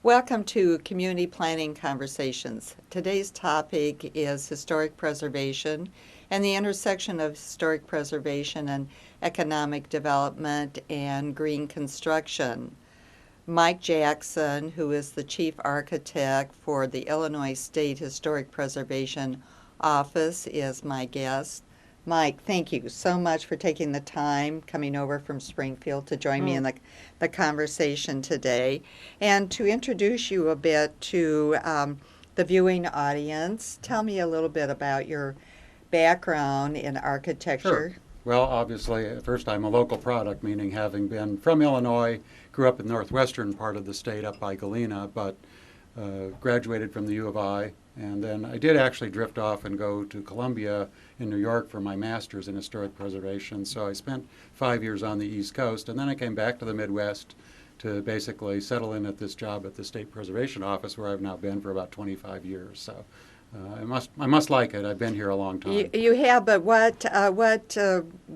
Welcome to Community Planning Conversations. Today's topic is historic preservation and the intersection of historic preservation and economic development and green construction. Mike Jackson, who is the chief architect for the Illinois State Historic Preservation Office, is my guest. Mike, thank you so much for taking the time coming over from Springfield to join me in the conversation today. And to introduce you a bit to the viewing audience, tell me a little bit about your background in architecture. Sure. Well, obviously, at first I'm a local product, meaning having been from Illinois, grew up in the northwestern part of the state up by Galena, but graduated from the U of I. And then I did actually drift off and go to Columbia in New York for my master's in historic preservation. So I spent 5 years on the East Coast, and then I came back to the Midwest to basically settle in at this job at the State Preservation Office, where I've now been for about 25 years. So I must like it. I've been here a long time. You have, but what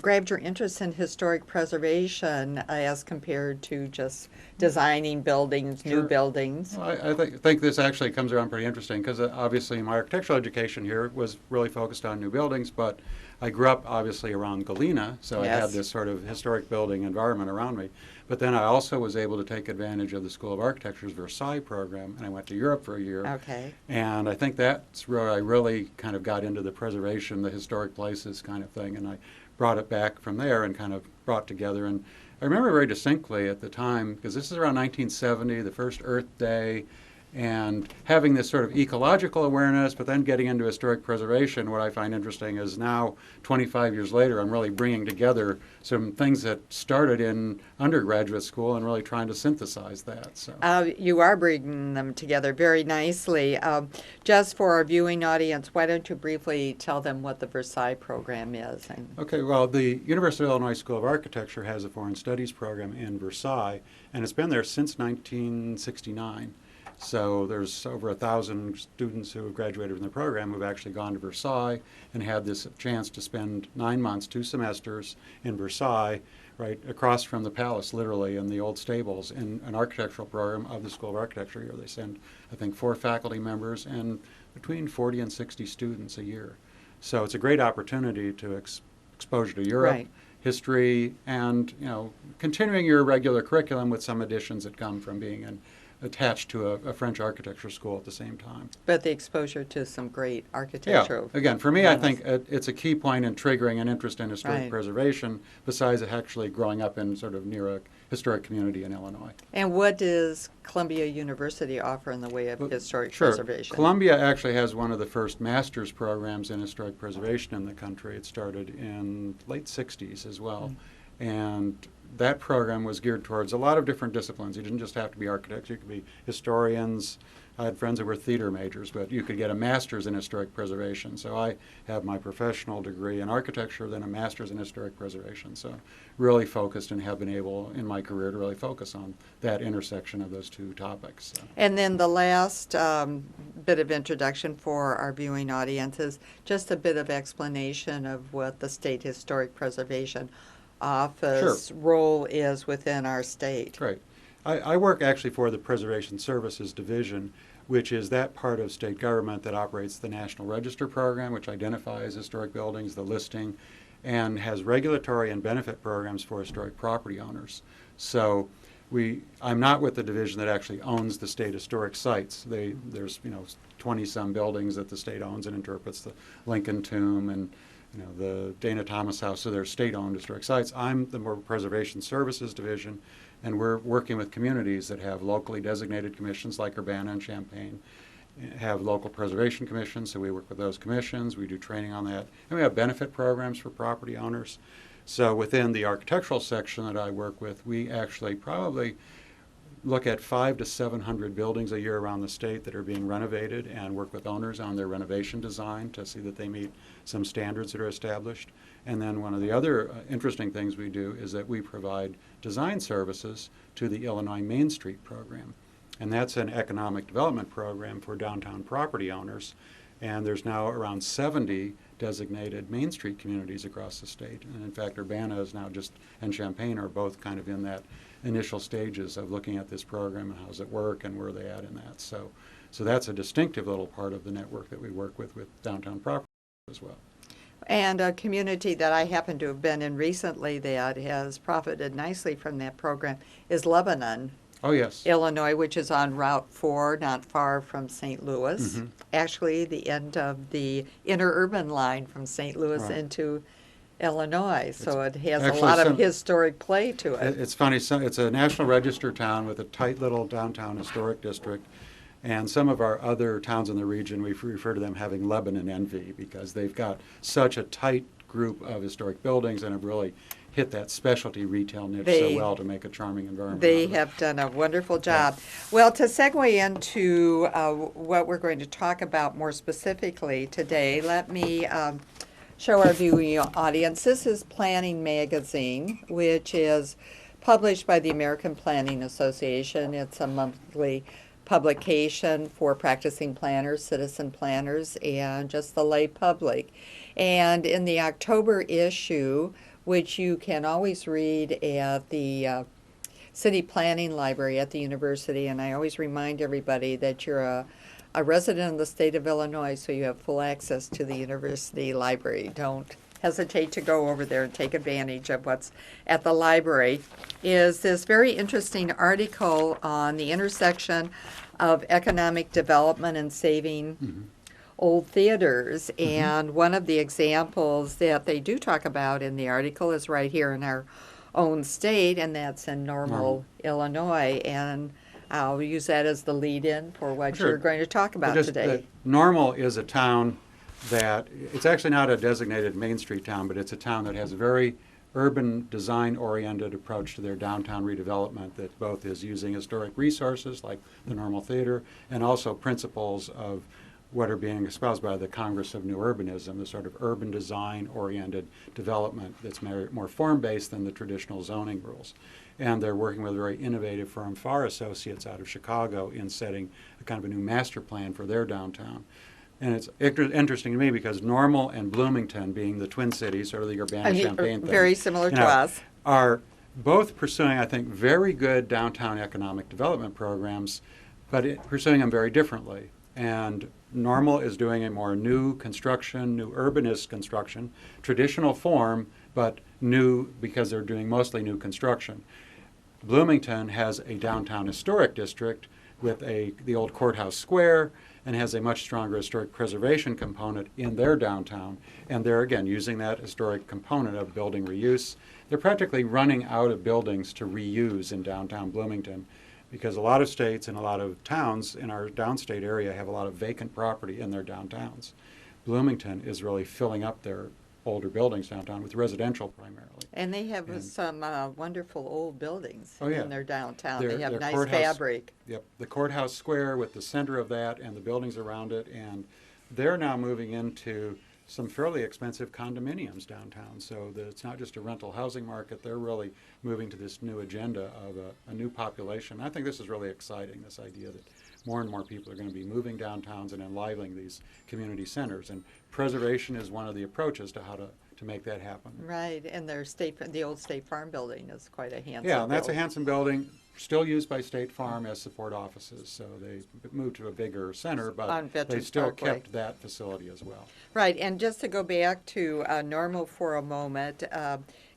grabbed your interest in historic preservation as compared to just designing buildings, Sure. new buildings? Well, I think this actually comes around pretty interesting because obviously my architectural education here was really focused on new buildings, but I grew up obviously around Galena, so I had Yes. this sort of historic building environment around me. But then I also was able to take advantage of the School of Architecture's Versailles program, and I went to Europe for a year. Okay. And I think that's where I really kind of got into the preservation, the historic places kind of thing, and I brought it back from there and kind of brought together. And I remember very distinctly at the time, because this is around 1970, the first Earth Day, and having this sort of ecological awareness, but then getting into historic preservation. What I find interesting is now, 25 years later, I'm really bringing together some things that started in undergraduate school and really trying to synthesize that. So. You are bringing them together very nicely. Just for our viewing audience, why don't you briefly tell them what the Versailles program is? Okay, well, the University of Illinois School of Architecture has a foreign studies program in Versailles, and it's been there since 1969. So there's over 1,000 students who have graduated from the program who've actually gone to Versailles and had this chance to spend 9 months, 2 semesters in Versailles, right across from the palace, literally, in the old stables, in an architectural program of the School of Architecture here. They send, I think, 4 faculty members and between 40 and 60 students a year. So it's a great opportunity to exposure to Europe, Right. history, and continuing your regular curriculum with some additions that come from being attached to a French architecture school at the same time. But the exposure to some great Yeah, architecture. again, for me, I think it's a key point in triggering an interest in historic Right. preservation, besides actually growing up in sort of near a historic community in Illinois. And what does Columbia University offer in the way of historic Sure. preservation? Columbia actually has one of the first master's programs in historic preservation in the country. It started in late 60s as well. And that program was geared towards a lot of different disciplines. You didn't just have to be architects. You could be historians. I had friends who were theater majors, but you could get a master's in historic preservation. So I have my professional degree in architecture, then a master's in historic preservation. So really focused and have been able in my career to really focus on that intersection of those two topics. So. And then the last bit of introduction for our viewing audience is just a bit of explanation of what the State Historic Preservation Office role is within our state. Great. I work actually for the Preservation Services Division, which is that part of state government that operates the National Register program, which identifies historic buildings, the listing, and has regulatory and benefit programs for historic property owners. So I'm not with the division that actually owns the state historic sites. There's 20-some buildings that the state owns and interprets, the Lincoln Tomb and the Dana Thomas House, so they're state-owned historic sites. I'm the more Preservation Services Division, and we're working with communities that have locally designated commissions like Urbana and Champaign, have local preservation commissions, so we work with those commissions. We do training on that. And we have benefit programs for property owners. So within the architectural section that I work with, we actually probably look at 500 to 700 buildings a year around the state that are being renovated and work with owners on their renovation design to see that they meet some standards that are established. And then one of the other interesting things we do is that we provide design services to the Illinois Main Street program. And that's an economic development program for downtown property owners. And there's now around 70 designated Main Street communities across the state. And in fact, Urbana is now and Champaign are both kind of in that initial stages of looking at this program and how does it work and where are they at in that. So that's a distinctive little part of the network that we work with downtown properties as well. And a community that I happen to have been in recently that has profited nicely from that program is Lebanon, Oh, yes. Illinois, which is on Route 4, not far from St. Louis. Mhm. Actually, the end of the interurban line from St. Louis Right. into Illinois. So it has a actually lot of some- historic play to it. It's funny, it's a National Register town with a tight little downtown historic district. And some of our other towns in the region, we refer to them having Lebanon envy because they've got such a tight group of historic buildings and have really hit that specialty retail niche so well to make a charming environment. They have done a wonderful job. Well, to segue into what we're going to talk about more specifically today, let me show our viewing audience. This is Planning Magazine, which is published by the American Planning Association. It's a monthly publication for practicing planners, citizen planners, and just the lay public. And in the October issue, which you can always read at the City Planning Library at the university, and I always remind everybody that you're a resident of the state of Illinois, so you have full access to the university library. Don't hesitate to go over there and take advantage of what's at the library, is this very interesting article on the intersection of economic development and saving old theaters. And one of the examples that they do talk about in the article is right here in our own state, and that's in Normal, Illinois. And I'll use that as the lead-in for what Sure. you're going to talk about today. Normal is a town that, it's actually not a designated Main Street town, but it's a town that has a very urban design-oriented approach to their downtown redevelopment that both is using historic resources like the Normal Theater and also principles of what are being espoused by the Congress of New Urbanism, the sort of urban design-oriented development that's more form-based than the traditional zoning rules. And they're working with a very innovative firm, Farr Associates, out of Chicago, in setting a kind of a new master plan for their downtown. And it's interesting to me because Normal and Bloomington, being the Twin Cities, sort of the Urbana-Champaign thing, very similar to us, are both pursuing, I think, very good downtown economic development programs, but pursuing them very differently. And Normal is doing a more new construction, new urbanist construction, traditional form, but new because they're doing mostly new construction. Bloomington has a downtown historic district with the old courthouse square and has a much stronger historic preservation component in their downtown. And they're, again, using that historic component of building reuse. They're practically running out of buildings to reuse in downtown Bloomington because a lot of states and a lot of towns in our downstate area have a lot of vacant property in their downtowns. Bloomington is really filling up their older buildings downtown with residential primarily. and they have some wonderful old buildings Oh, yeah. in their downtown. Their- They have their nice courthouse- fabric. Yep, the courthouse square with the center of that and the buildings around it, and they're now moving into some fairly expensive condominiums downtown. So that it's not just a rental housing market, they're really moving to this new agenda of a new population. I think this is really exciting, this idea that more and more people are going to be moving downtowns and enlivening these community centers. And preservation is one of the approaches to how to make that happen. Right, and the old State Farm building is quite a handsome Yeah, and that's a building. handsome building, still used by State Farm as support offices. So they moved to a bigger center, On but they Veterans still Parkway. kept that facility as well. Right, and just to go back to Normal for a moment,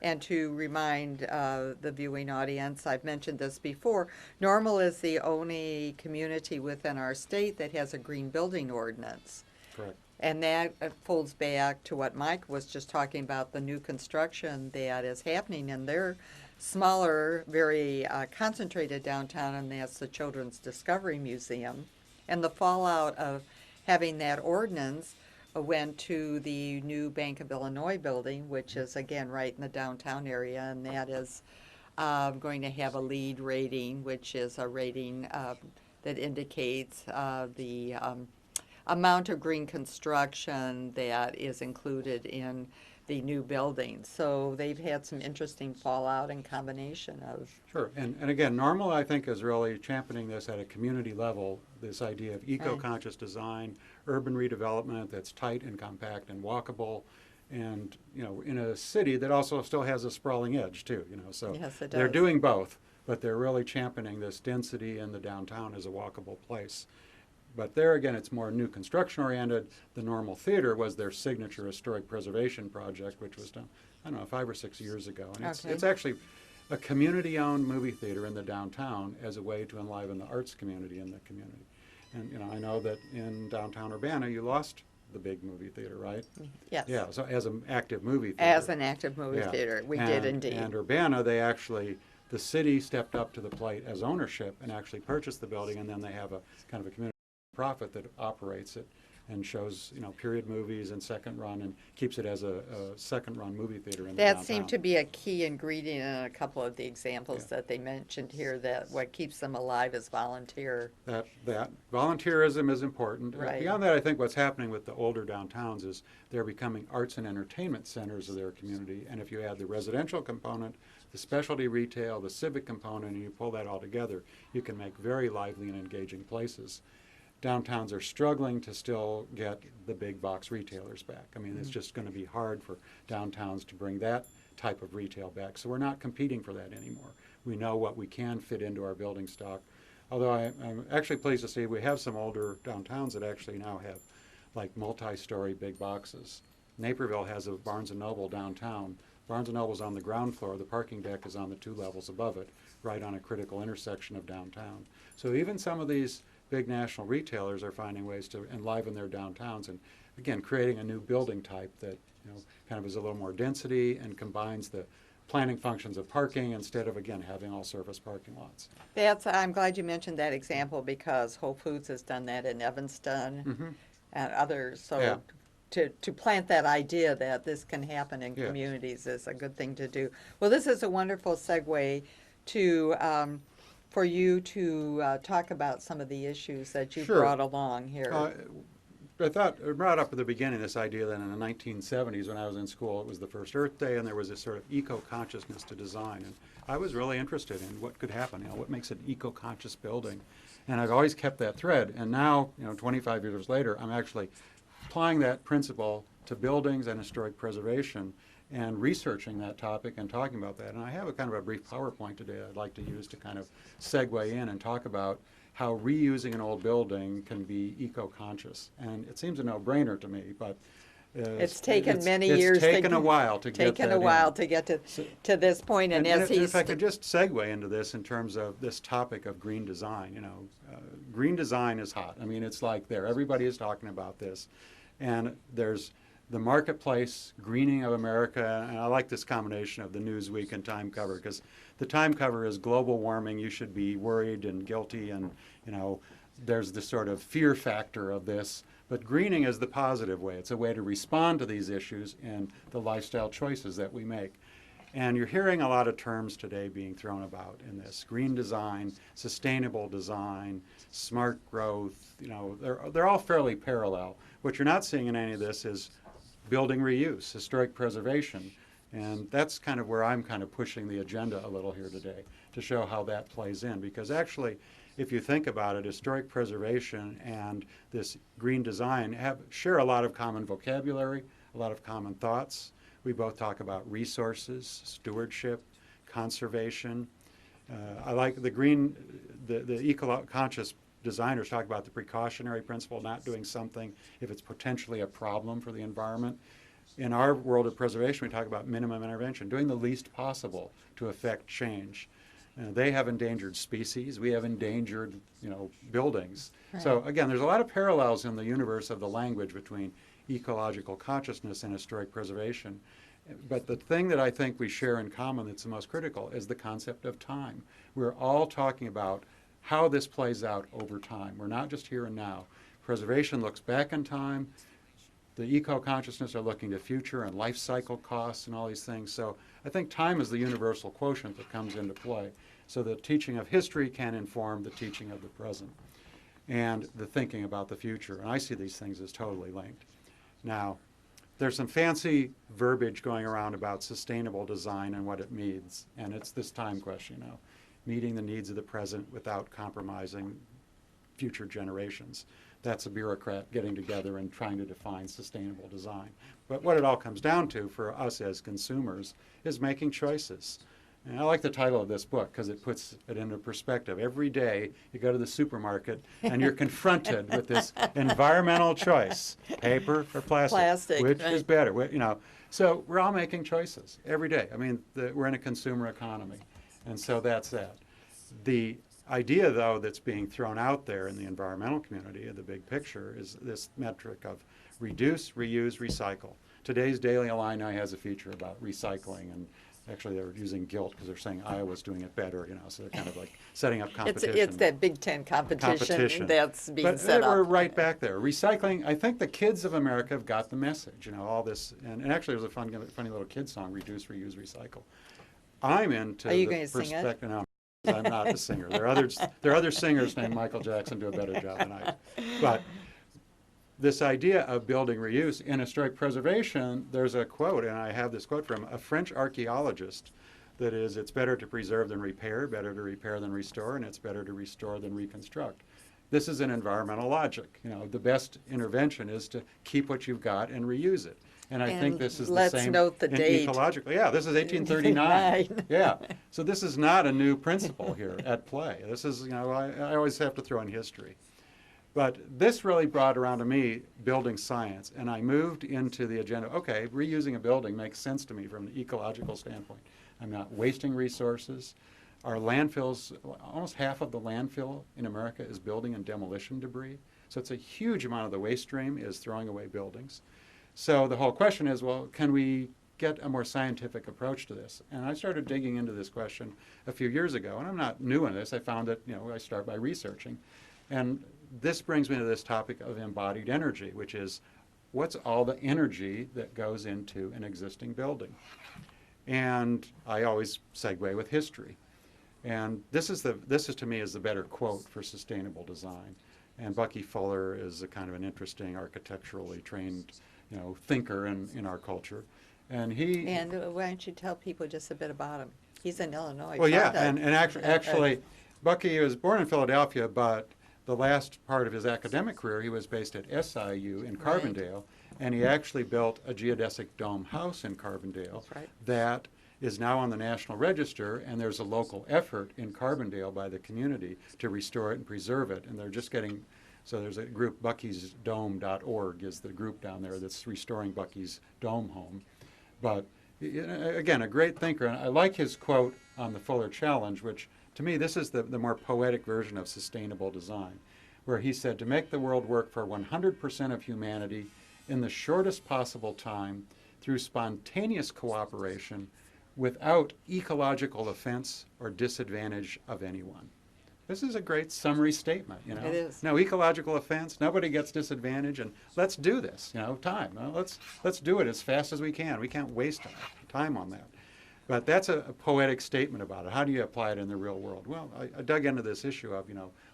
and to remind the viewing audience, I've mentioned this before, Normal is the only community within our state that has a green building ordinance. Correct. And that folds back to what Mike was just talking about, the new construction that is happening in their smaller, very concentrated downtown, and that's the Children's Discovery Museum. And the fallout of having that ordinance went to the new Bank of Illinois building, which is, again, right in the downtown area, and that is going to have a LEED rating, which is a rating that indicates the amount of green construction that is included in the new building. So they've had some interesting fallout and combination of. Sure, and again, Normal, I think, is really championing this at a community level, this idea of eco-conscious design, urban redevelopment that's tight and compact and walkable, and, in a city that also still has a sprawling edge, too, so Yes, it they're does. doing both, but they're really championing this density in the downtown as a walkable place. But there again, it's more new construction oriented. The Normal Theater was their signature historic preservation project, which was done, I don't know, 5 or 6 years ago. And it's actually a community-owned movie theater in the downtown as a way to enliven the arts community in the community. And I know that in downtown Urbana, you lost the big movie theater, right? Yes. Yeah, so as an active movie theater. As an active movie Yeah. theater, we did And indeed. Urbana, the city stepped up to the plate as ownership and actually purchased the building, and then they have a kind of a community profit that operates it and shows, period movies and second run and keeps it as a second run movie theater in the That downtown. seemed to be a key ingredient in a couple of the examples Yeah. that they mentioned here, that what keeps them alive is volunteer. That volunteerism is important. Right. Beyond that, I think what's happening with the older downtowns is they're becoming arts and entertainment centers of their community. And if you add the residential component, the specialty retail, the civic component, and you pull that all together, you can make very lively and engaging places. Downtowns are struggling to still get the big box retailers back. I mean, it's just going to be hard for downtowns to bring that type of retail back. So we're not competing for that anymore. We know what we can fit into our building stock. Although I'm actually pleased to see we have some older downtowns that actually now have like multi-story big boxes. Naperville has a Barnes & Noble downtown. Barnes & Noble's on the ground floor. The parking deck is on the 2 levels above it, right on a critical intersection of downtown. So even some of these big national retailers are finding ways to enliven their downtowns and, again, creating a new building type that kind of is a little more density and combines the planning functions of parking instead of, again, having all surface parking lots. I'm glad you mentioned that example, because Whole Foods has done that in Evanston and others. So Yeah. to plant that idea that this can happen in Yes. communities is a good thing to do. Well, this is a wonderful segue to for you to talk about some of the issues that you Sure. brought along here. I brought up at the beginning this idea that in the 1970s when I was in school, it was the first Earth Day and there was this sort of eco-consciousness to design. And I was really interested in what could happen, what makes an eco-conscious building. And I've always kept that thread. And now, 25 years later, I'm actually applying that principle to buildings and historic preservation and researching that topic and talking about that. And I have a kind of a brief PowerPoint today I'd like to use to kind of segue in and talk about how reusing an old building can be eco-conscious. And it seems a no-brainer to me, but it's taken many years. It's taken a while to get that Taken a while in. to get to this point. And as if I could just segue into this in terms of this topic of green design, green design is hot. I mean, it's like there. Everybody is talking about this. And there's the marketplace, greening of America, and I like this combination of the Newsweek and Time cover, because the Time cover is global warming, you should be worried and guilty, and there's this sort of fear factor of this, but greening is the positive way. It's a way to respond to these issues and the lifestyle choices that we make. And you're hearing a lot of terms today being thrown about in this: green design, sustainable design, smart growth. They're all fairly parallel. What you're not seeing in any of this is building reuse, historic preservation. And that's kind of where I'm kind of pushing the agenda a little here today, to show how that plays in. Because actually, if you think about it, historic preservation and this green design share a lot of common vocabulary, a lot of common thoughts. We both talk about resources, stewardship, conservation. I like the eco-conscious designers talk about the precautionary principle, not doing something if it's potentially a problem for the environment. In our world of preservation, we talk about minimum intervention, doing the least possible to affect change. They have endangered species. We have endangered, buildings. Right. So again, there's a lot of parallels in the universe of the language between ecological consciousness and historic preservation. But the thing that I think we share in common that's the most critical is the concept of time. We're all talking about how this plays out over time. We're not just here and now. Preservation looks back in time. The eco-consciousness are looking to future and life cycle costs and all these things. So I think time is the universal quotient that comes into play. So the teaching of history can inform the teaching of the present and the thinking about the future. And I see these things as totally linked. Now, there's some fancy verbiage going around about sustainable design and what it means. And it's this time question, meeting the needs of the present without compromising future generations. That's a bureaucrat getting together and trying to define sustainable design. But what it all comes down to for us as consumers is making choices. And I like the title of this book because it puts it into perspective. Every day you go to the supermarket and you're confronted with this environmental choice, paper or plastic, Plastic, which right. is better, So we're all making choices every day. I mean, we're in a consumer economy, and so that's that. The idea, though, that's being thrown out there in the environmental community, the big picture, is this metric of reduce, reuse, recycle. Today's Daily Illini has a feature about recycling, and actually they're using guilt because they're saying Iowa's doing it better, so they're kind of like setting up competition. It's that Big Ten competition that's being set But we're up. right back there. Recycling, I think the kids of America have got the message, all this, and actually there's a funny little kid song, Reduce, Reuse, Recycle. I'm into Are you the going to sing it? perspective. No, I'm not the singer. There are other singers named Michael Jackson do a better job than I do. But this idea of building reuse in historic preservation, there's a quote, and I have this quote from a French archaeologist, that is, it's better to preserve than repair, better to repair than restore, and it's better to restore than reconstruct. This is an environmental logic. The best intervention is to keep what you've got and reuse it. And I think this is the same. Let's note the date. Ecological. Yeah, this is 1839. Yeah. So this is not a new principle here at play. This is, I always have to throw in history. But this really brought around to me building science, and I moved into the agenda. Okay, reusing a building makes sense to me from an ecological standpoint. I'm not wasting resources. Our landfills, almost half of the landfill in America is building and demolition debris. So it's a huge amount of the waste stream is throwing away buildings. So the whole question is, well, can we get a more scientific approach to this? And I started digging into this question a few years ago, and I'm not new in this. I found that, I start by researching. And this brings me to this topic of embodied energy, which is what's all the energy that goes into an existing building? And I always segue with history. And this is to me is the better quote for sustainable design. And Bucky Fuller is a kind of an interesting architecturally trained, thinker in our culture. And why don't you tell people just a bit about him? He's in Illinois. Well, yeah, and actually, Bucky was born in Philadelphia, but the last part of his academic career, he was based at SIU in Carbondale, and he actually built a geodesic dome house in Carbondale that is now on the National Register, and there's a local effort in Carbondale by the community to restore it and preserve it, and they're just getting, so there's a group, buckysdome.org is the group down there that's restoring Bucky's dome home. But again, a great thinker, and I like his quote on the Fuller Challenge, which to me, this is the more poetic version of sustainable design, where he said, to make the world work for 100% of humanity in the shortest possible time through spontaneous cooperation without ecological offense or disadvantage of anyone. This is a great summary statement, It is. No ecological offense, nobody gets disadvantage, and let's do this, time. Let's do it as fast as we can. We can't waste time on that. But that's a poetic statement about it. How do you apply it in the real world? Well, I dug into this issue of,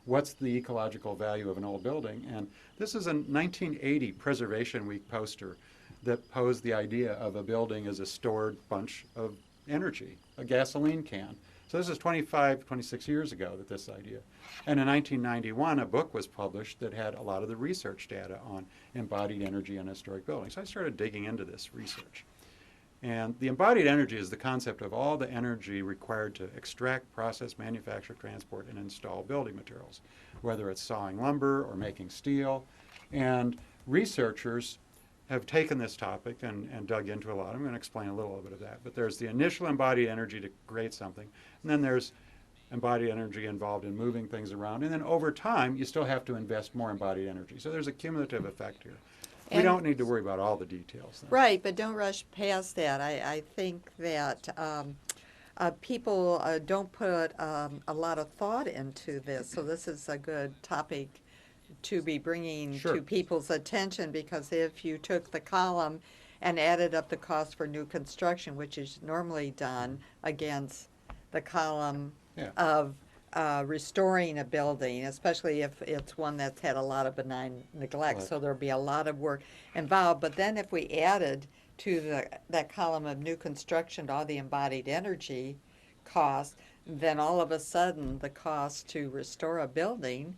what's the ecological value of an old building? And this is a 1980 Preservation Week poster that posed the idea of a building as a stored bunch of energy, a gasoline can. So this is 26 years ago that this idea. And in 1991, a book was published that had a lot of the research data on embodied energy in historic buildings. So I started digging into this research. And the embodied energy is the concept of all the energy required to extract, process, manufacture, transport, and install building materials, whether it's sawing lumber or making steel. And researchers have taken this topic and dug into a lot. I'm going to explain a little bit of that. But there's the initial embodied energy to create something, and then there's embodied energy involved in moving things around. And then over time, you still have to invest more embodied energy. So there's a cumulative effect here. We don't need to worry about all the details, though. Right, but don't rush past that. I think that people don't put a lot of thought into this, so this is a good topic to be bringing to people's attention, because if you took the column and added up the cost for new construction, which is normally done against the column of restoring a building, especially if it's one that's had a lot of benign neglect. So there'll be a lot of work involved. But then if we added to that column of new construction all the embodied energy costs, then all of a sudden the cost to restore a building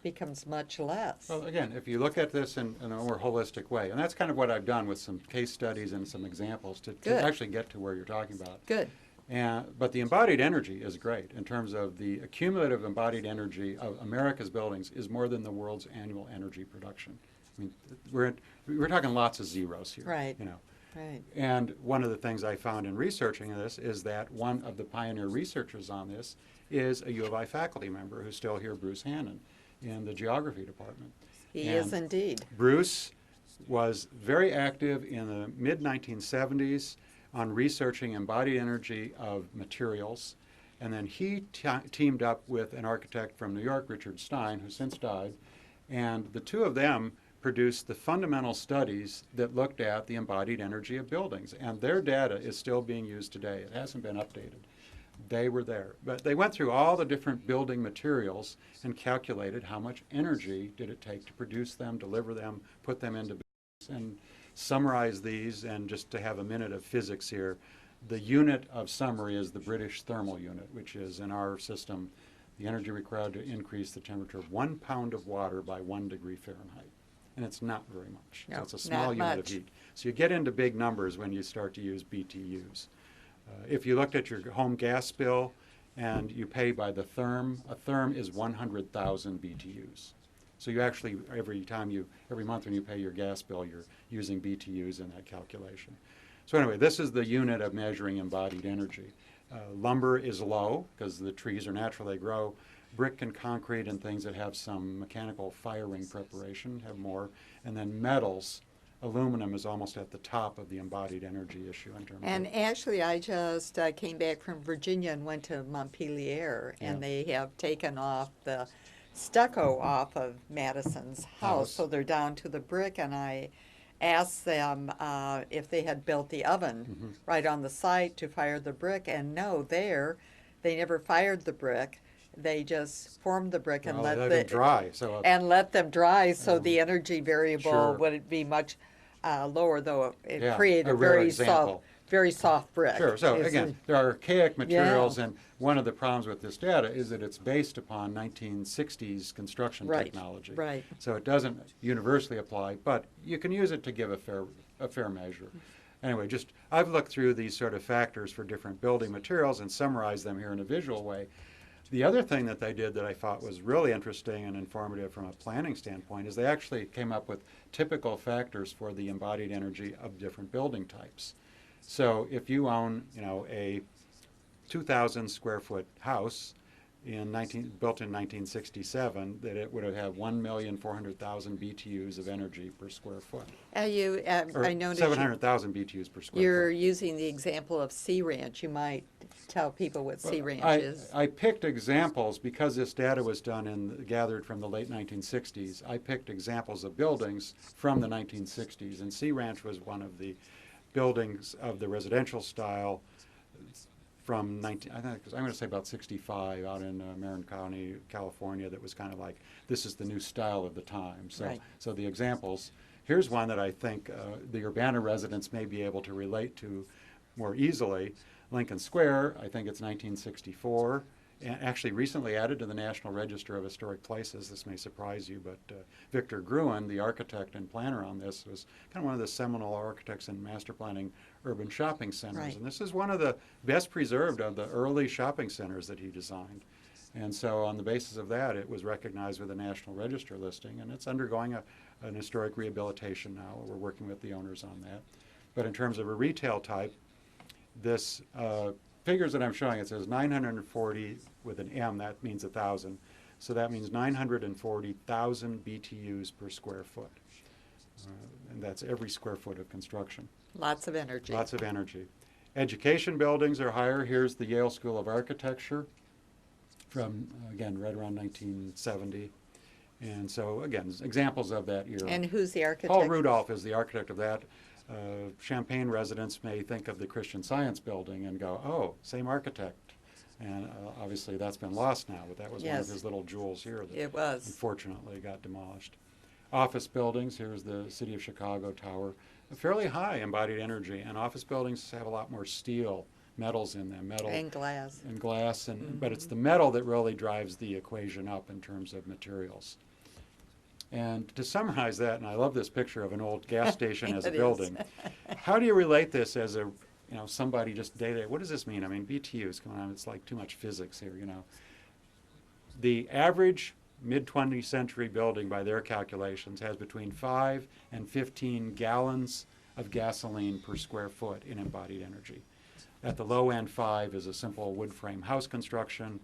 becomes much less. Well, again, if you look at this in a more holistic way, and that's kind of what I've done with some case studies and some examples to actually get to where you're talking about. Good. But the embodied energy is great in terms of the accumulative embodied energy of America's buildings is more than the world's annual energy production. I mean, we're talking lots of zeros here. Right. You know. Right. And one of the things I found in researching this is that one of the pioneer researchers on this is a U of I faculty member who's still here, Bruce Hannon, in the geography department. He And is indeed. Bruce was very active in the mid-1970s on researching embodied energy of materials. And then he teamed up with an architect from New York, Richard Stein, who since died. And the two of them produced the fundamental studies that looked at the embodied energy of buildings. And their data is still being used today. It hasn't been updated. They were there. But they went through all the different building materials and calculated how much energy did it take to produce them, deliver them, put them into buildings, and summarize these. And just to have a minute of physics here, the unit of summary is the British thermal unit, which is in our system the energy required to increase the temperature of 1 pound of water by 1 degree Fahrenheit. And it's not very much. No, So it's a small not unit much. of heat. So you get into big numbers when you start to use BTUs. If you looked at your home gas bill and you pay by the therm, a therm is 100,000 BTUs. So you actually, every month when you pay your gas bill, you're using BTUs in that calculation. So anyway, this is the unit of measuring embodied energy. Lumber is low because the trees are natural, they grow. Brick and concrete and things that have some mechanical firing preparation have more. And then metals, aluminum is almost at the top of the embodied energy issue in terms And of. actually, I just came back from Virginia and went to Montpelier, and Yeah. they have taken off the stucco off of Madison's house, so they're down to the brick. And I asked them if they had built the oven right on the site to fire the brick, and no, they never fired the brick. They just formed the brick and Well, let them dry. So let them dry, so the energy variable Sure. would be much lower, though it Yeah, created a a rare very example. soft brick. Sure. So Is again, it- there are archaic materials, Yeah. and one of the problems with this data is that it's based upon 1960s construction Right, technology. right. So it doesn't universally apply, but you can use it to give a fair measure. Anyway, I've looked through these sort of factors for different building materials and summarized them here in a visual way. The other thing that they did that I thought was really interesting and informative from a planning standpoint is they actually came up with typical factors for the embodied energy of different building types. So if you own, a 2,000 square foot house built in 1967, that it would have had 1,400,000 BTUs of energy per square foot. Or I noticed 700,000 BTUs per square you're foot. using the example of Sea Ranch. You might tell people what Sea Ranch I, is. I picked examples because this data was gathered from the late 1960s. I picked examples of buildings from the 1960s, and Sea Ranch was one of the buildings of the residential style from I'm going to say about 65 out in Marin County, California, that was kind of like, this is the new style of the time. So, Right. so the examples, here's one that I think the Urbana residents may be able to relate to more easily. Lincoln Square, I think it's 1964, and actually recently added to the National Register of Historic Places. This may surprise you, but Victor Gruen, the architect and planner on this, was kind of one of the seminal architects in master planning urban shopping centers. Right. And this is one of the best preserved of the early shopping centers that he designed. And so on the basis of that, it was recognized with a National Register listing, and it's undergoing an historic rehabilitation now. We're working with the owners on that. But in terms of a retail type, this figures that I'm showing, it says 940 with an M, that means 1,000. So that means 940,000 BTUs per square foot. And that's every square foot of construction. Lots of energy. Lots of energy. Education buildings are higher. Here's the Yale School of Architecture from, again, right around 1970. And so, again, examples of that era. And who's the architect? Paul Rudolph is the architect of that. Champaign residents may think of the Christian Science Building and go, oh, same architect. And obviously that's been lost now, but that was one of Yes. his little jewels here that It was. unfortunately got demolished. Office buildings, here's the City of Chicago Tower, a fairly high embodied energy, and office buildings have a lot more steel, metals in them, metal And glass. and glass, but it's the metal that really drives the equation up in terms of materials. And to summarize that, and I love this picture of an old gas station as a It is. building, how do you relate this as somebody just day-to-day, what does this mean? I mean, BTUs, come on, it's like too much physics here, The average mid-20th century building, by their calculations, has between 5 and 15 gallons of gasoline per square foot in embodied energy. At the low end, 5 is a simple wood frame house construction.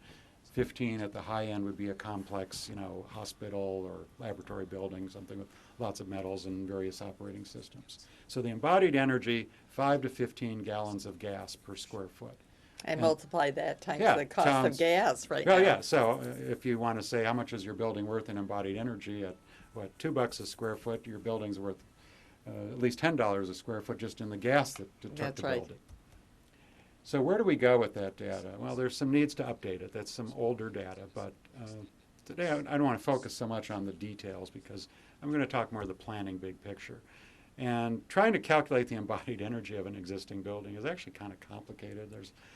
15 at the high end would be a complex, hospital or laboratory building, something with lots of metals and various operating systems. So the embodied energy, 5 to 15 gallons of gas per square foot. And multiply that times yeah, the cost of gas right well, now. yeah, so if you want to say how much is your building worth in embodied energy, at $2 a square foot, your building's worth at least $10 a square foot just in the gas that it took to build it. So where do we go with that data? Well, there's some needs to update it. That's some older data, but today I don't want to focus so much on the details because I'm going to talk more of the planning big picture. And trying to calculate the embodied energy of an existing building is actually kind of complicated.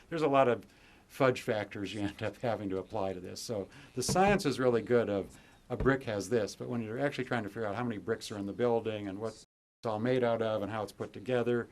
There's a lot of fudge factors you end up having to apply to this. So the science is really good of a brick has this, but when you're actually trying to figure out how many bricks are in the building and what it's all made out of and how it's put together,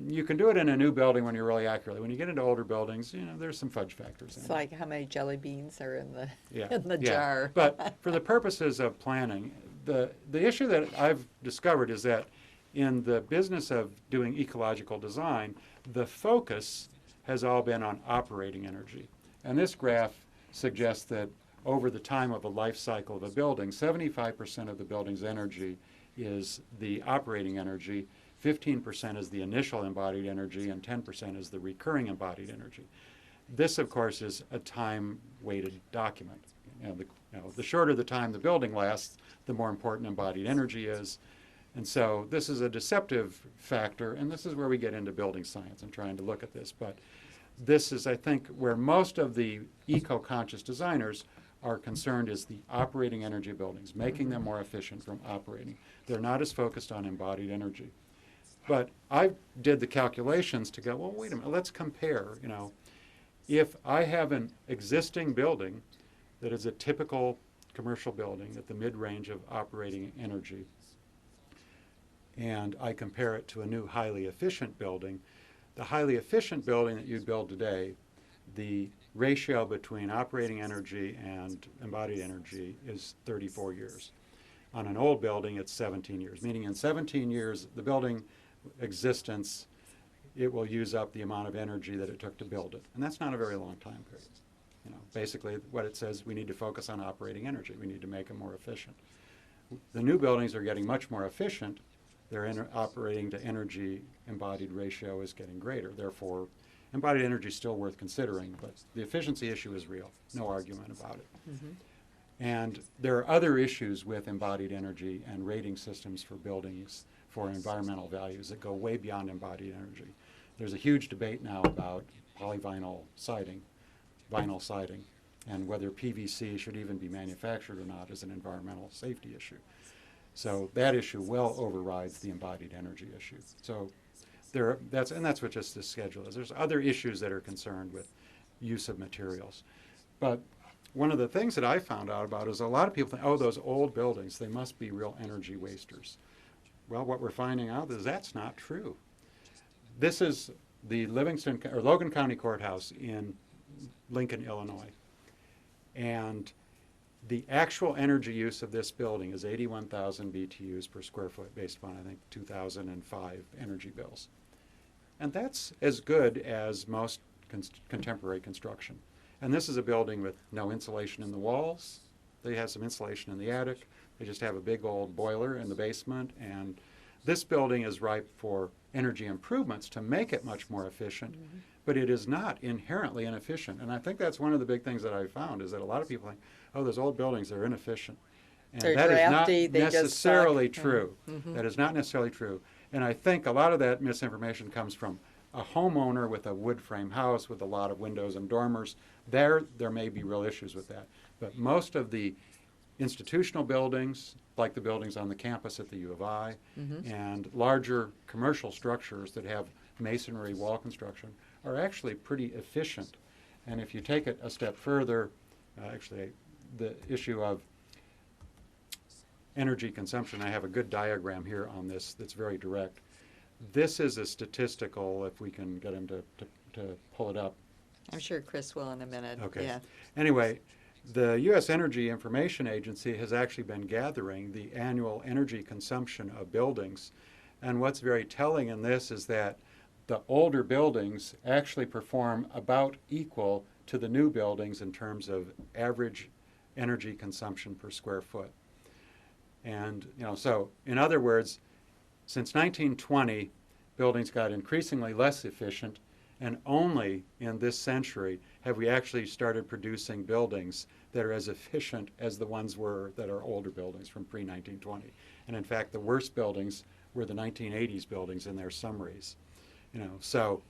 you can do it in a new building when you're really accurate. When you get into older buildings, there's some fudge factors in it. It's like how many jelly beans are in the yeah. jar. But for the purposes of planning, the issue that I've discovered is that in the business of doing ecological design, the focus has all been on operating energy. And this graph suggests that over the time of a life cycle of a building, 75% of the building's energy is the operating energy, 15% is the initial embodied energy, and 10% is the recurring embodied energy. This, of course, is a time-weighted document. The shorter the time the building lasts, the more important embodied energy is. And so this is a deceptive factor, and this is where we get into building science and trying to look at this. But this is, I think, where most of the eco-conscious designers are concerned is the operating energy of buildings, making them more efficient from operating. They're not as focused on embodied energy. But I did the calculations to go, well, wait a minute, let's compare. If I have an existing building that is a typical commercial building at the mid-range of operating energy, and I compare it to a new highly efficient building, the highly efficient building that you'd build today, the ratio between operating energy and embodied energy is 34 years. On an old building, it's 17 years, meaning in 17 years, the building existence, it will use up the amount of energy that it took to build it. And that's not a very long time period. Basically what it says, we need to focus on operating energy. We need to make them more efficient. The new buildings are getting much more efficient. Their operating to energy embodied ratio is getting greater. Therefore, embodied energy is still worth considering, but the efficiency issue is real. No argument about it. Mm-hmm. And there are other issues with embodied energy and rating systems for buildings for environmental values that go way beyond embodied energy. There's a huge debate now about polyvinyl siding, vinyl siding, and whether PVC should even be manufactured or not as an environmental safety issue. So that issue well overrides the embodied energy issue. So that's what just this schedule is. There's other issues that are concerned with use of materials. But one of the things that I found out about is a lot of people think, oh, those old buildings, they must be real energy wasters. Well, what we're finding out is that's not true. This is the Logan County Courthouse in Lincoln, Illinois. And the actual energy use of this building is 81,000 BTUs per square foot based upon, I think, 2005 energy bills. And that's as good as most contemporary construction. And this is a building with no insulation in the walls. They have some insulation in the attic. They just have a big old boiler in the basement. And this building is ripe for energy improvements to make it much more efficient, mm-hmm. but it is not inherently inefficient. And I think that's one of the big things that I found is that a lot of people think, oh, those old buildings are inefficient. And they're that drafty, is not necessarily true. Mm-hmm. That is not necessarily true. And I think a lot of that misinformation comes from a homeowner with a wood frame house with a lot of windows and dormers. There may be real issues with that. But most of the institutional buildings, like the buildings on the campus at the U of I, mm-hmm. and larger commercial structures that have masonry wall construction are actually pretty efficient. And if you take it a step further, actually the issue of energy consumption, I have a good diagram here on this that's very direct. This is a statistical, if we can get him to pull it up. I'm sure Chris will in a minute. Okay. Yeah. Anyway, the U.S. Energy Information Agency has actually been gathering the annual energy consumption of buildings. And what's very telling in this is that the older buildings actually perform about equal to the new buildings in terms of average energy consumption per square foot. And, so in other words, since 1920, buildings got increasingly less efficient, and only in this century have we actually started producing buildings that are as efficient as the ones were that are older buildings from pre-1920. And in fact, the worst buildings were the 1980s buildings in their summaries. So,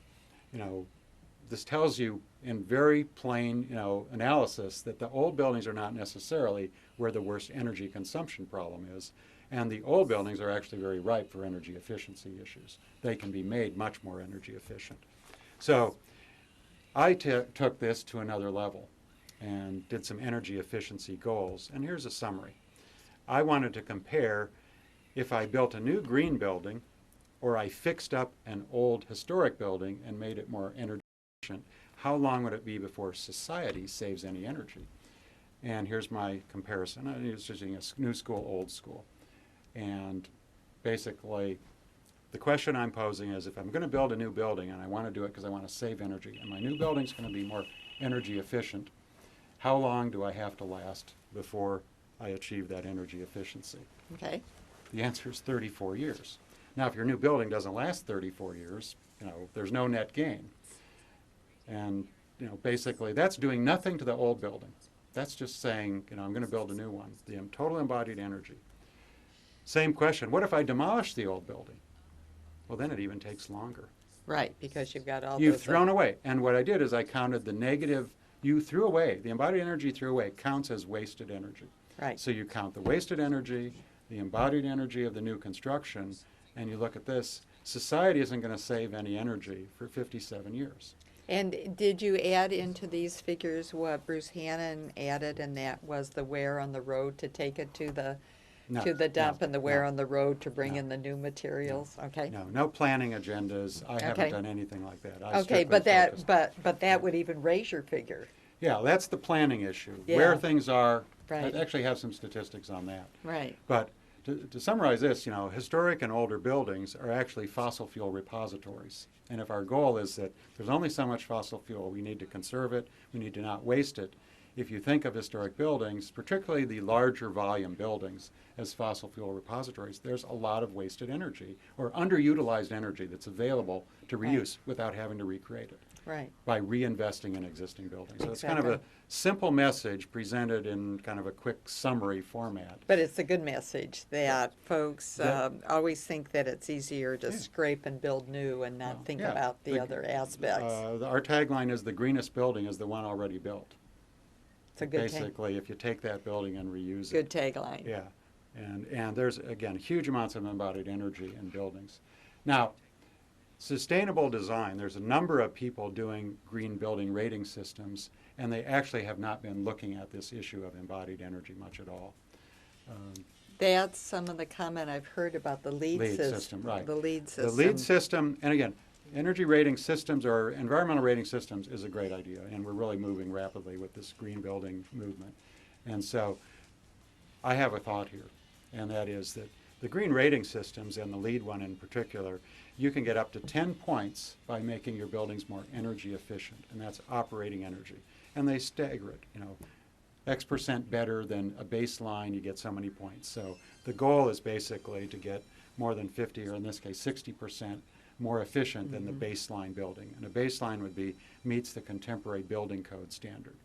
this tells you in very plain, analysis that the old buildings are not necessarily where the worst energy consumption problem is. And the old buildings are actually very ripe for energy efficiency issues. They can be made much more energy efficient. So I took this to another level and did some energy efficiency goals. And here's a summary. I wanted to compare if I built a new green building or I fixed up an old historic building and made it more energy efficient, how long would it be before society saves any energy? And here's my comparison. I was using a new school, old school. And basically, the question I'm posing is, if I'm going to build a new building and I want to do it because I want to save energy, and my new building's going to be more energy efficient, how long do I have to last before I achieve that energy efficiency? Okay. The answer is 34 years. Now, if your new building doesn't last 34 years, there's no net gain. And, basically, that's doing nothing to the old building. That's just saying, I'm going to build a new one, the total embodied energy. Same question, what if I demolish the old building? Well, then it even takes longer. Right, because you've got all You've those thrown away. And what I did is I counted the negative, you threw away, the embodied energy you threw away counts as wasted energy. Right. So you count the wasted energy, the embodied energy of the new construction, and you look at this, society isn't going to save any energy for 57 years. And did you add into these figures what Bruce Hannon added, and that was the wear on the road to take it to the dump and the wear on the road to bring in the new materials? Okay. No planning agendas. I haven't Okay. done anything like that. Okay, but that would even raise your figure. Yeah, that's the planning issue. Yeah. Where things are. Right. I actually have some statistics on that. Right. But to summarize this, historic and older buildings are actually fossil fuel repositories. And if our goal is that there's only so much fossil fuel, we need to conserve it, we need to not waste it. If you think of historic buildings, particularly the larger volume buildings, as fossil fuel repositories, there's a lot of wasted energy or underutilized energy that's available to reuse without having to recreate it. Right. By reinvesting in existing buildings. So it's kind of Exactly. a simple message presented in kind of a quick summary format. But it's a good message that folks always think that it's easier to Yeah. scrape and build new and not think Yeah. about the other aspects. Our tagline is the greenest building is the one already built. It's a good Basically, if you take that building and reuse good it. tagline. Yeah. And there's, again, huge amounts of embodied energy in buildings. Now, sustainable design, there's a number of people doing green building rating systems, and they actually have not been looking at this issue of embodied energy much at all. That's some of the comment I've heard about the LEED LEED system. system, right. The LEED system. The LEED system, and again, energy rating systems or environmental rating systems is a great idea, and we're really moving rapidly with this green building movement. And so I have a thought here, and that is that the green rating systems, and the LEED one in particular, you can get up to 10 points by making your buildings more energy efficient, and that's operating energy. And they stagger it, X% better than a baseline, you get so many points. So the goal is basically to get more than 50, or in this case 60% more efficient than the baseline building. And a baseline would be meets the contemporary building code standard.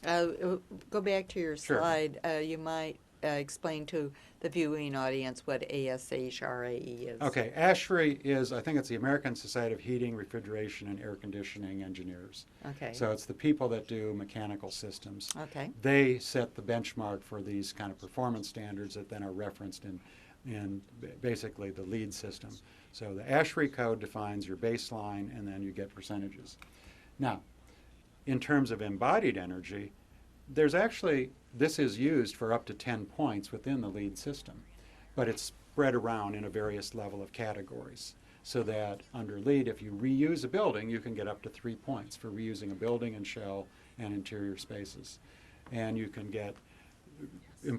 Go back to your Sure. slide. You might explain to the viewing audience what ASHRAE is. Okay, ASHRAE is, I think it's the American Society of Heating, Refrigeration, and Air Conditioning Engineers. Okay. So it's the people that do mechanical systems. Okay. They set the benchmark for these kind of performance standards that then are referenced in basically the LEED system. So the ASHRAE code defines your baseline, and then you get percentages. Now, in terms of embodied energy, there's actually, this is used for up to 10 points within the LEED system, but it's spread around in a various level of categories. so that under LEED, if you reuse a building, you can get up to 3 points for reusing a building and shell and interior spaces. And you can get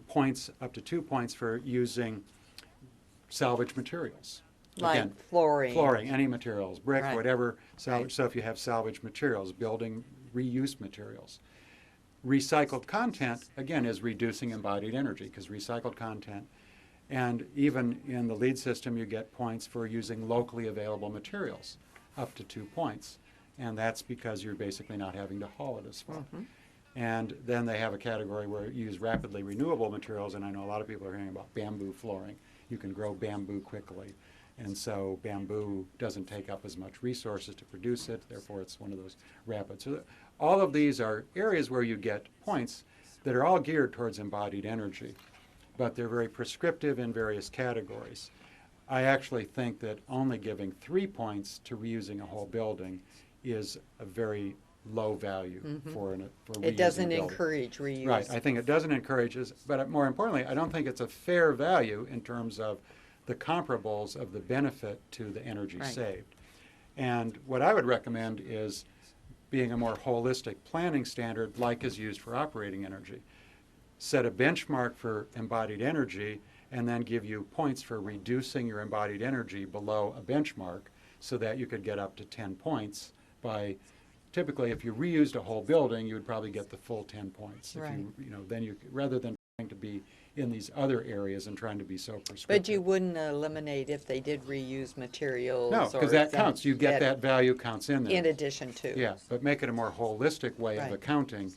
points up to 2 points for using salvage materials. Like Again, flooring. flooring, any materials, brick, Right. whatever salvage. Right. So if you have salvage materials, building reuse materials. Recycled content, again, is reducing embodied energy, because recycled content, and even in the LEED system, you get points for using locally available materials, up to 2 points. And that's because you're basically not having to haul it as far. Mm-hmm. And then they have a category where you use rapidly renewable materials, and I know a lot of people are hearing about bamboo flooring. You can grow bamboo quickly, and so bamboo doesn't take up as much resources to produce it, therefore it's one of those rapid. So all of these are areas where you get points that are all geared towards embodied energy, but they're very prescriptive in various categories. I actually think that only giving 3 points to reusing a whole building is a very low value for reusing It doesn't a building. encourage reuse. Right, I think it doesn't encourage this, but more importantly, I don't think it's a fair value in terms of the comparables of the benefit to the energy Right. saved. And what I would recommend is being a more holistic planning standard like is used for operating energy. Set a benchmark for embodied energy and then give you points for reducing your embodied energy below a benchmark so that you could get up to 10 points by, typically if you reused a whole building, you would probably get the full 10 points. If Right. then you, rather than trying to be in these other areas and trying to be so prescriptive. But you wouldn't eliminate if they did reuse materials? No, or because that if counts. You get that value counts in there. in addition to. Yeah, but make it a more holistic way Right. of accounting.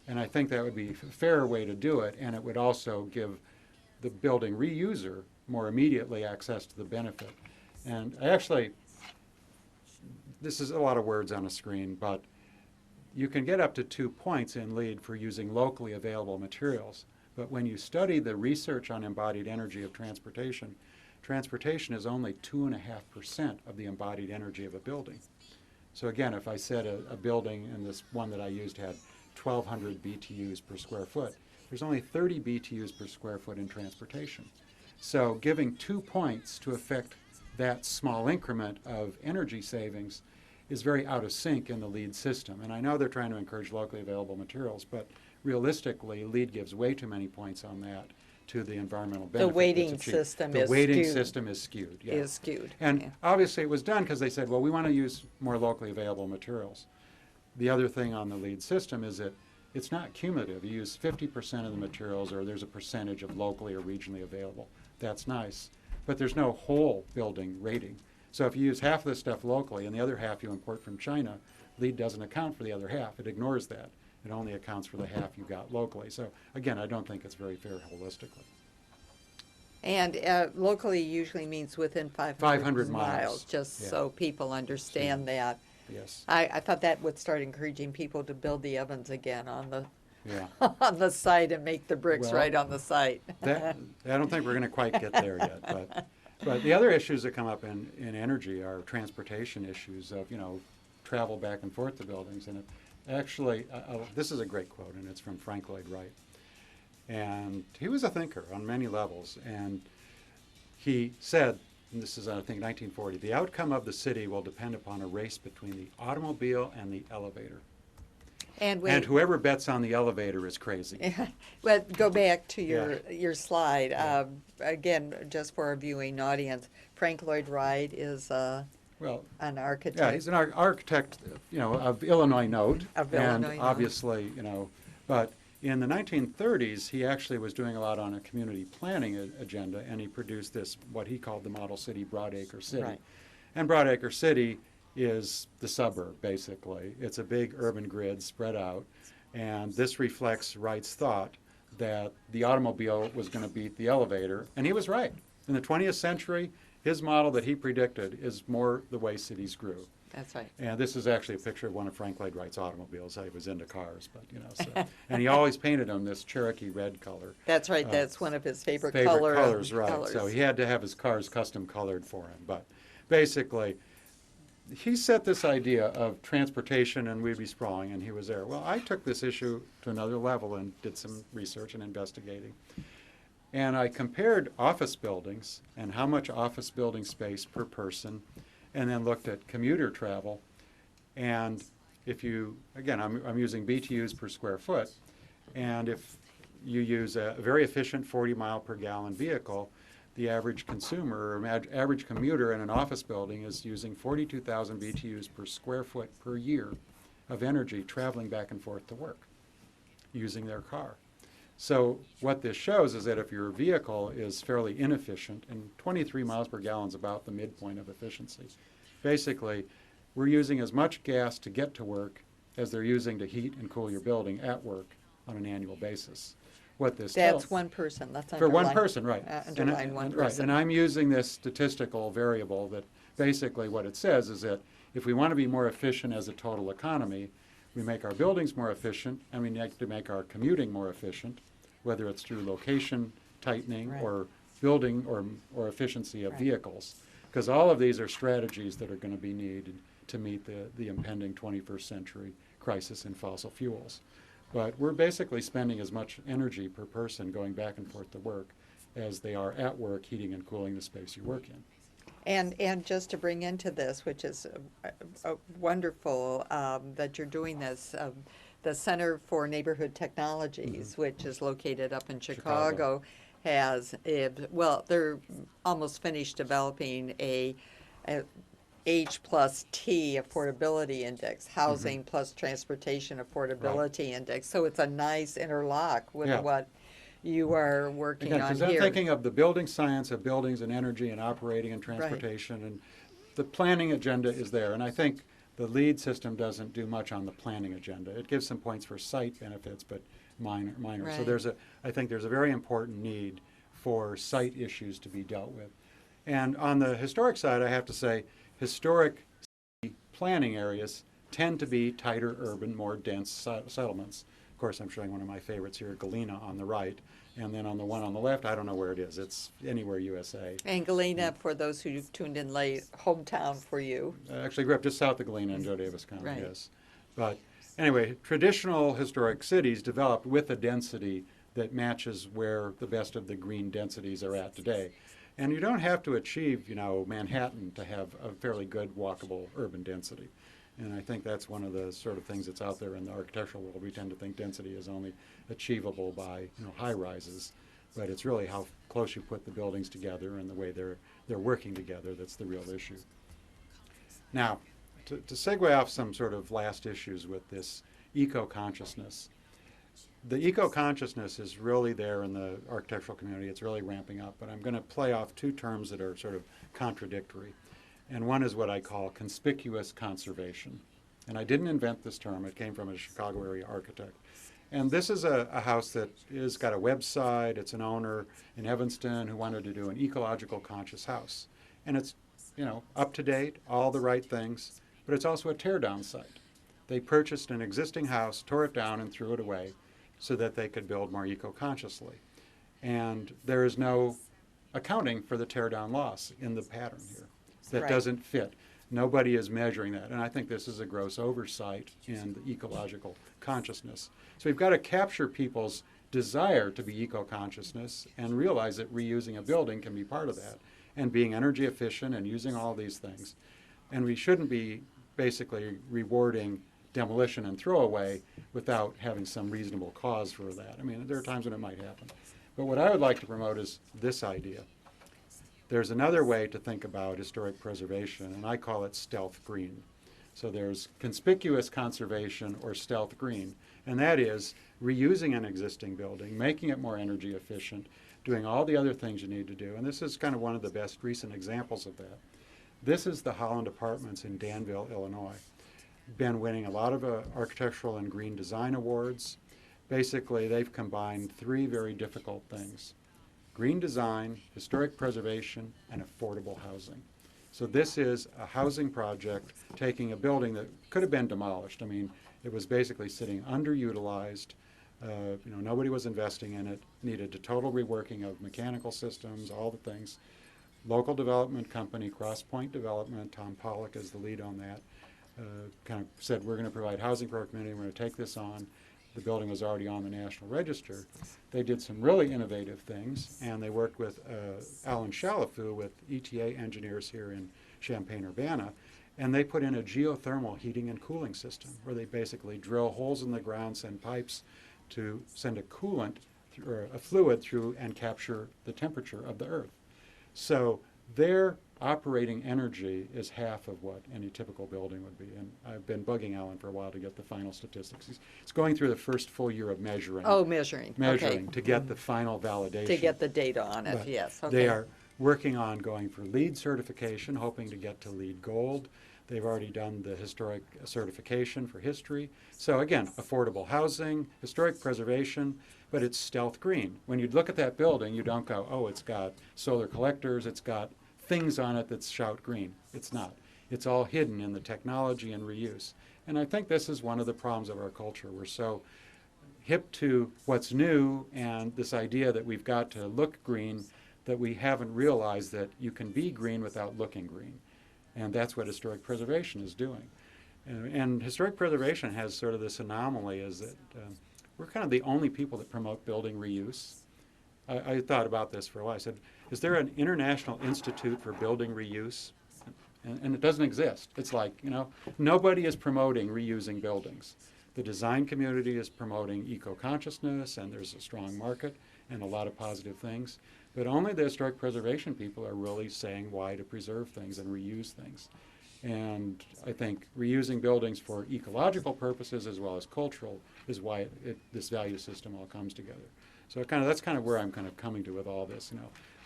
And I think that would be a fairer way to do it, and it would also give the building reuser more immediately access to the benefit. And I actually, this is a lot of words on a screen, but you can get up to 2 points in LEED for using locally available materials. But when you study the research on embodied energy of transportation, transportation is only 2.5% of the embodied energy of a building. So again, if I said a building, and this one that I used had 1,200 BTUs per square foot, there's only 30 BTUs per square foot in transportation. So giving 2 points to affect that small increment of energy savings is very out of sync in the LEED system. And I know they're trying to encourage locally available materials, but realistically, LEED gives way too many points on that to the environmental benefit. The weighting that's achieved. system The is weighting skewed. system is skewed, yeah. Is skewed. And yeah. obviously it was done because they said, well, we want to use more locally available materials. The other thing on the LEED system is that it's not cumulative. You use 50% of the materials, or there's a percentage of locally or regionally available. That's nice. But there's no whole building rating. So if you use half of the stuff locally and the other half you import from China, LEED doesn't account for the other half. It ignores that. It only accounts for the half you got locally. So again, I don't think it's very fair holistically. And locally usually means within 500 miles. miles, just Yeah. so people understand that. Yes. I thought that would start encouraging people to build the ovens again on the Yeah. on the site and make the bricks Well, right on the site. That, I don't think we're going to quite get there yet. But the other issues that come up in energy are transportation issues of, travel back and forth to buildings. And it actually, this is a great quote, and it's from Frank Lloyd Wright. And he was a thinker on many levels. And he said, and this is, I think, 1940, the outcome of the city will depend upon a race between the automobile and the elevator. And And whoever bets on the elevator is crazy. But go back to Yeah. your slide. Again, just for our viewing audience, Frank Lloyd Wright is Well, an architect. yeah, he's an architect, of Illinois note. Of and Illinois note. obviously, but in the 1930s, he actually was doing a lot on a community planning agenda, and he produced this, what he called the Model City Broadacre City. Right. And Broadacre City is the suburb, basically. It's a big urban grid spread out, and this reflects Wright's thought that the automobile was going to beat the elevator, and he was right. In the 20th century, his model that he predicted is more the way cities grew. That's right. And this is actually a picture of one of Frank Lloyd Wright's automobiles. He was into cars, but so. And he always painted them this Cherokee red color. That's right. That's one of his favorite colors, right. colors. So he had to have his cars custom colored for him. But basically, he set this idea of transportation and we'd be sprawling, and he was there. Well, I took this issue to another level and did some research and investigating. And I compared office buildings and how much office building space per person, and then looked at commuter travel. And if you, again, I'm using BTUs per square foot, and if you use a very efficient 40 mile per gallon vehicle, the average consumer or average commuter in an office building is using 42,000 BTUs per square foot per year of energy traveling back and forth to work using their car. So what this shows is that if your vehicle is fairly inefficient, and 23 miles per gallon is about the midpoint of efficiency, basically we're using as much gas to get to work as they're using to heat and cool your building at work on an annual basis. What this That's tells, one person. Let's for one underline, person, right? underline one Right, person. and I'm using this statistical variable that basically what it says is that if we want to be more efficient as a total economy, we make our buildings more efficient, and we need to make our commuting more efficient, whether it's through location tightening Right. or building or efficiency of Right. vehicles. Because all of these are strategies that are going to be needed to meet the impending 21st century crisis in fossil fuels. But we're basically spending as much energy per person going back and forth to work as they are at work heating and cooling the space you work in. And just to bring into this, which is wonderful that you're doing this, the Center for Neighborhood Technologies, which is located up in Chicago, has, well, they're almost finished developing a H plus T affordability index, housing plus transportation affordability index. So it's a nice interlock with Yeah. what you are working Again, on because I'm here. thinking of the building science of buildings and energy and operating and transportation, and the planning agenda is there. And I think the LEED system doesn't do much on the planning agenda. It gives some points for site benefits, but minor. So Right. I think there's a very important need for site issues to be dealt with. And on the historic side, I have to say, historic planning areas tend to be tighter, urban, more dense settlements. Of course, I'm showing one of my favorites here, Galena on the right, and then on the one on the left, I don't know where it is. It's anywhere USA. And Galena, for those who tuned in late, hometown for you. I actually grew up just south of Galena in Joe Davis County, Right. yes. But anyway, traditional historic cities developed with a density that matches where the best of the green densities are at today. And you don't have to achieve, Manhattan to have a fairly good walkable urban density. And I think that's one of the sort of things that's out there in the architectural world. We tend to think density is only achievable by, high rises, but it's really how close you put the buildings together and the way they're working together that's the real issue. Now, to segue off some sort of last issues with this eco-consciousness. The eco-consciousness is really there in the architectural community. It's really ramping up, but I'm going to play off two terms that are sort of contradictory. And one is what I call conspicuous conservation. And I didn't invent this term. It came from a Chicago area architect. And this is a house that has got a website. It's an owner in Evanston who wanted to do an ecological conscious house. And it's, up to date, all the right things, but it's also a tear down site. They purchased an existing house, tore it down, and threw it away so that they could build more eco-consciously. And there is no accounting for the tear down loss in the pattern here. That Right. doesn't fit. Nobody is measuring that. And I think this is a gross oversight in the ecological consciousness. So we've got to capture people's desire to be eco-consciousness and realize that reusing a building can be part of that, and being energy efficient and using all these things. And we shouldn't be basically rewarding demolition and throwaway without having some reasonable cause for that. I mean, there are times when it might happen. But what I would like to promote is this idea. There's another way to think about historic preservation, and I call it stealth green. So there's conspicuous conservation or stealth green, and that is reusing an existing building, making it more energy efficient, doing all the other things you need to do. And this is kind of one of the best recent examples of that. This is the Holland Apartments in Danville, Illinois. Been winning a lot of architectural and green design awards. Basically, they've combined three very difficult things: green design, historic preservation, and affordable housing. So this is a housing project taking a building that could have been demolished. I mean, it was basically sitting underutilized. Nobody was investing in it. Needed a total reworking of mechanical systems, all the things. Local development company, Crosspoint Development, Tom Pollock is the lead on that, kind of said, we're going to provide housing for our community, we're going to take this on. the building was already on the National Register, they did some really innovative things, and they worked with Alan Shalafou with ETA engineers here in Champaign-Urbana, and they put in a geothermal heating and cooling system where they basically drill holes in the ground, send pipes to send a coolant or a fluid through and capture the temperature of the earth. So their operating energy is half of what any typical building would be. And I've been bugging Alan for a while to get the final statistics. He's going through the first full year of measuring. Oh, measuring. Measuring Okay. to get the final validation. To get the data on it, But yes. Okay. they are working on going for LEED certification, hoping to get to LEED Gold. They've already done the historic certification for history. So again, affordable housing, historic preservation, but it's stealth green. When you look at that building, you don't go, oh, it's got solar collectors, it's got things on it that shout green. It's not. It's all hidden in the technology and reuse. And I think this is one of the problems of our culture. We're so hip to what's new and this idea that we've got to look green that we haven't realized that you can be green without looking green. And that's what historic preservation is doing. And historic preservation has sort of this anomaly is that we're kind of the only people that promote building reuse. I thought about this for a while. I said, is there an International Institute for Building Reuse? And it doesn't exist. It's like, nobody is promoting reusing buildings. The design community is promoting eco-consciousness, and there's a strong market and a lot of positive things. But only the historic preservation people are really saying why to preserve things and reuse things. And I think reusing buildings for ecological purposes as well as cultural is why this value system all comes together. So that's kind of where I'm kind of coming to with all this.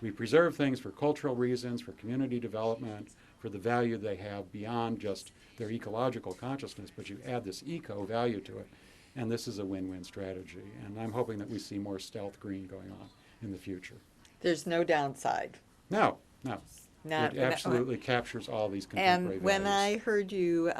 We preserve things for cultural reasons, for community development, for the value they have beyond just their ecological consciousness, but you add this eco value to it, and this is a win-win strategy. And I'm hoping that we see more stealth green going on in the future. There's no downside. No. Not, it absolutely captures all these contemporary and when values. I heard you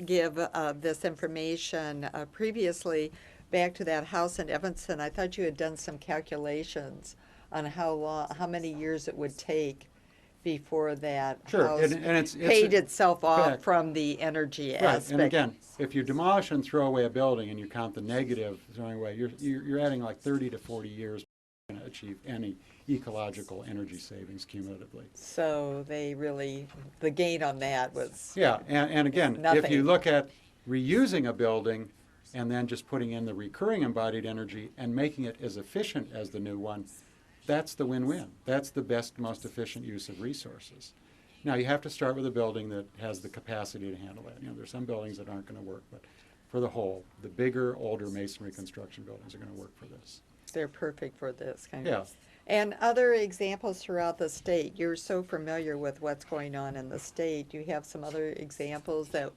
give this information previously back to that house in Evanston, I thought you had done some calculations on how many years it would take before that Sure, house and it's paid itself off correct. from the energy Right, aspect. and again, if you demolish and throw away a building and you count the negative throwing away, you're adding like 30 to 40 years to achieve any ecological energy savings cumulatively. So the gain on that was Yeah, and again, nothing. if you look at reusing a building and then just putting in the recurring embodied energy and making it as efficient as the new one, that's the win-win. That's the best, most efficient use of resources. Now, you have to start with a building that has the capacity to handle that. There's some buildings that aren't going to work, but for the whole, the bigger, older masonry construction buildings are going to work for this. They're perfect for this kind Yeah. of. And other examples throughout the state. You're so familiar with what's going on in the state. Do you have some other examples that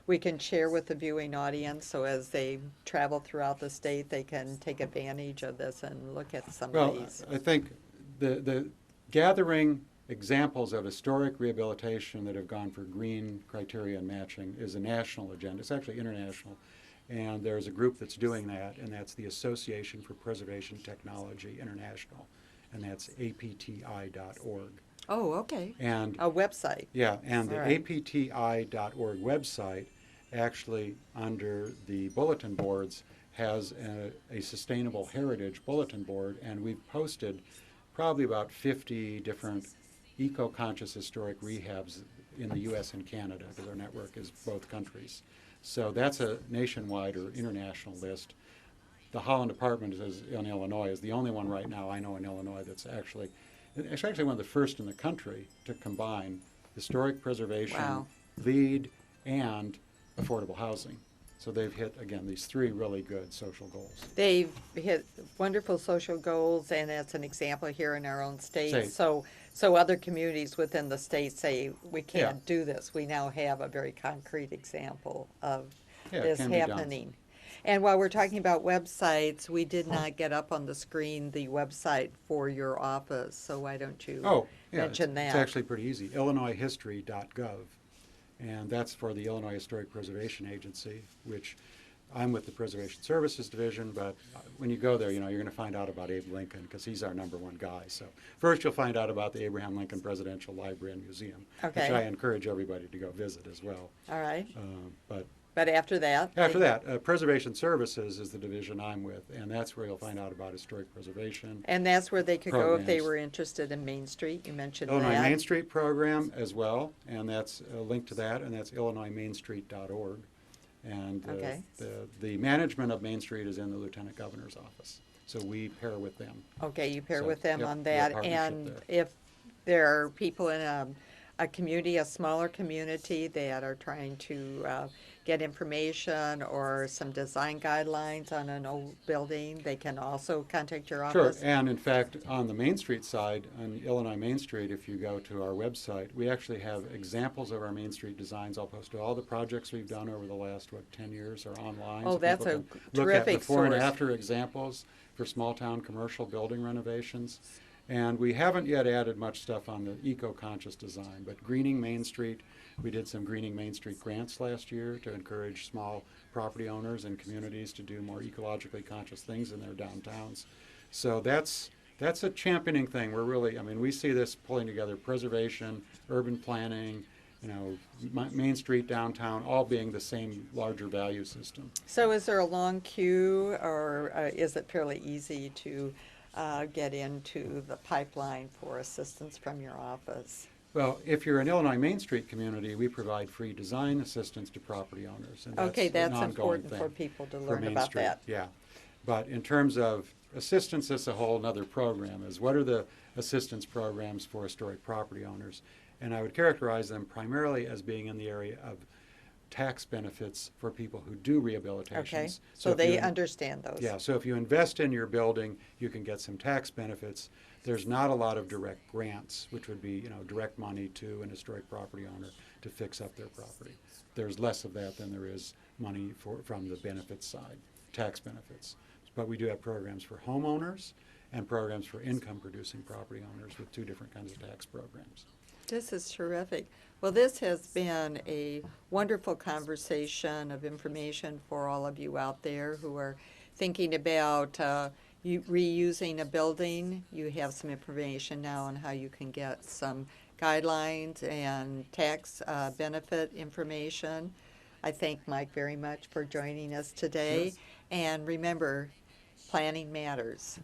we can share with the viewing audience so as they travel throughout the state, they can take advantage of this and look at some of these? I think the gathering examples of historic rehabilitation that have gone for green criteria and matching is a national agenda. It's actually international. And there's a group that's doing that, and that's the Association for Preservation Technology International, and that's apti.org. Oh, okay. And A website. yeah, and the All right. apti.org website actually under the bulletin boards has a sustainable heritage bulletin board, and we've posted probably about 50 different eco-conscious historic rehabs in the U.S. and Canada, because our network is both countries. So that's a nationwide or international list. The Holland Department in Illinois is the only one right now I know in Illinois that's actually one of the first in the country to combine historic preservation, Wow. LEED, and affordable housing. So they've hit, again, these three really good social goals. They've hit wonderful social goals, and that's an example here in our own state. State. So other communities within the state say, we can't Yeah. do this. We now have a very concrete example of Yeah, it this can be done. happening. And while we're talking about websites, we did not get up on the screen the website for your office, so why don't you mention that? It's actually pretty easy, illinoishistory.gov. And that's for the Illinois Historic Preservation Agency, which I'm with the Preservation Services Division, but when you go there, you're going to find out about Abe Lincoln, because he's our #1 guy. So first you'll find out about the Abraham Lincoln Presidential Library and Museum, Okay. which I encourage everybody to go visit as well. All right. But But after that? After that, Preservation Services is the division I'm with, and that's where you'll find out about historic preservation. And that's where they could go if they programs. were interested in Main Street. You mentioned Illinois that. Main Street program as well, and that's a link to that, and that's illinoismainstreet.org. And Okay. the management of Main Street is in the Lieutenant Governor's office, so we pair with them. Okay, you pair So, with them yep, on we that. have partnership And there. if there are people in a community, a smaller community that are trying to get information or some design guidelines on an old building, they can also contact your Sure, office? and in fact, on the Main Street side, on Illinois Main Street, if you go to our website, we actually have examples of our Main Street designs. I'll post all the projects we've done over the last, 10 years are online. Oh, so that's people a can look terrific at before and source. after examples for small-town commercial building renovations. And we haven't yet added much stuff on the eco-conscious design, but greening Main Street, we did some greening Main Street grants last year to encourage small property owners and communities to do more ecologically conscious things in their downtowns. So that's a championing thing. We're really, we see this pulling together preservation, urban planning, Main Street, downtown, all being the same larger value system. So is there a long queue, or is it fairly easy to get into the pipeline for assistance from your office? Well, if you're an Illinois Main Street community, we provide free design assistance to property owners. And Okay, an that's ongoing important thing for people to for learn Main about Street, that. Yeah. But in terms of assistance, that's a whole other program, is what are the assistance programs for historic property owners? And I would characterize them primarily as being in the area of tax benefits for people who do rehabilitations. Okay, so if they you- understand those. Yeah, so if you invest in your building, you can get some tax benefits. There's not a lot of direct grants, which would be, direct money to an historic property owner to fix up their property. There's less of that than there is money from the benefits side, tax benefits. But we do have programs for homeowners and programs for income-producing property owners with two different kinds of tax programs. This is terrific. Well, this has been a wonderful conversation of information for all of you out there who are thinking about reusing a building. You have some information now on how you can get some guidelines and tax benefit information. I thank Mike very much for joining us today. Yes. And remember, planning matters.